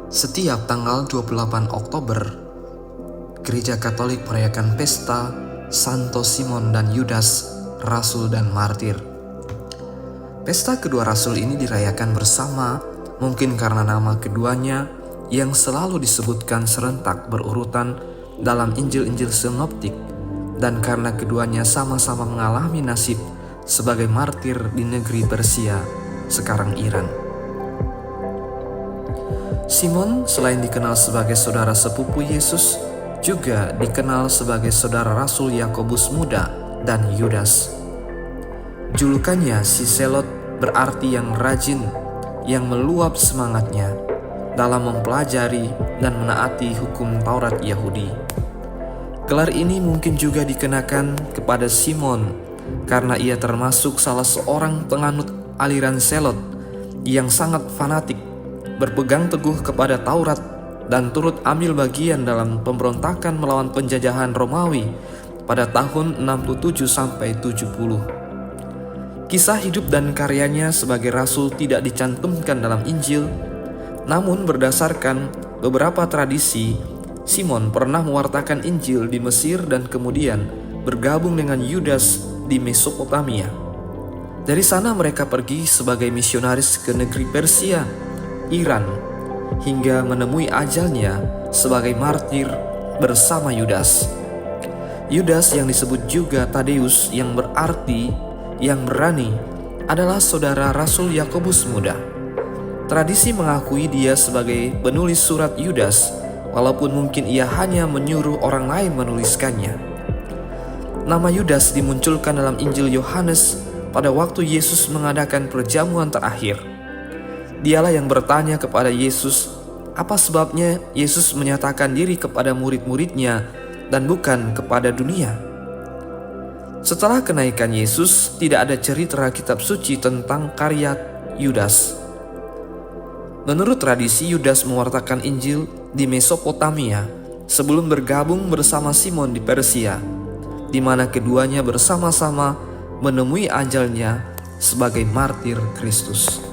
Setiap tanggal 28 Oktober, Gereja Katolik merayakan pesta Santo Simon dan Yudas, Rasul dan Martir. Pesta kedua rasul ini dirayakan bersama, mungkin karena nama keduanya yang selalu disebutkan serentak berurutan dalam Injil-Injil sinoptik, dan karena keduanya sama-sama mengalami nasib sebagai martir di negeri Persia, sekarang Iran. Simon selain dikenal sebagai saudara sepupu Yesus, juga dikenal sebagai saudara Rasul Yakobus Muda dan Yudas. Julukannya si Selot berarti yang rajin, yang meluap semangatnya dalam mempelajari dan menaati hukum Taurat Yahudi. Gelar ini mungkin juga dikenakan kepada Simon karena ia termasuk salah seorang penganut aliran Selot yang sangat fanatik, berpegang teguh kepada Taurat dan turut ambil bagian dalam pemberontakan melawan penjajahan Romawi pada tahun 67-70. Kisah hidup dan karyanya sebagai rasul tidak dicantumkan dalam Injil, namun berdasarkan beberapa tradisi, Simon pernah mewartakan Injil di Mesir dan kemudian bergabung dengan Yudas di Mesopotamia. Dari sana mereka pergi sebagai misionaris ke negeri Persia, Iran, hingga menemui ajalnya sebagai martir bersama Yudas. Yudas yang disebut juga Tadeus yang berarti yang berani adalah saudara Rasul Yakobus Muda. Tradisi mengakui dia sebagai penulis surat Yudas, walaupun mungkin ia hanya menyuruh orang lain menuliskannya. Nama Yudas dimunculkan dalam Injil Yohanes pada waktu Yesus mengadakan perjamuan terakhir. Dialah yang bertanya kepada Yesus, apa sebabnya Yesus menyatakan diri kepada murid-muridnya dan bukan kepada dunia. Setelah kenaikan Yesus, tidak ada cerita kitab suci tentang karya Yudas. Menurut tradisi, Yudas mewartakan Injil di Mesopotamia sebelum bergabung bersama Simon di Persia, di mana keduanya bersama-sama menemui ajalnya sebagai martir Kristus.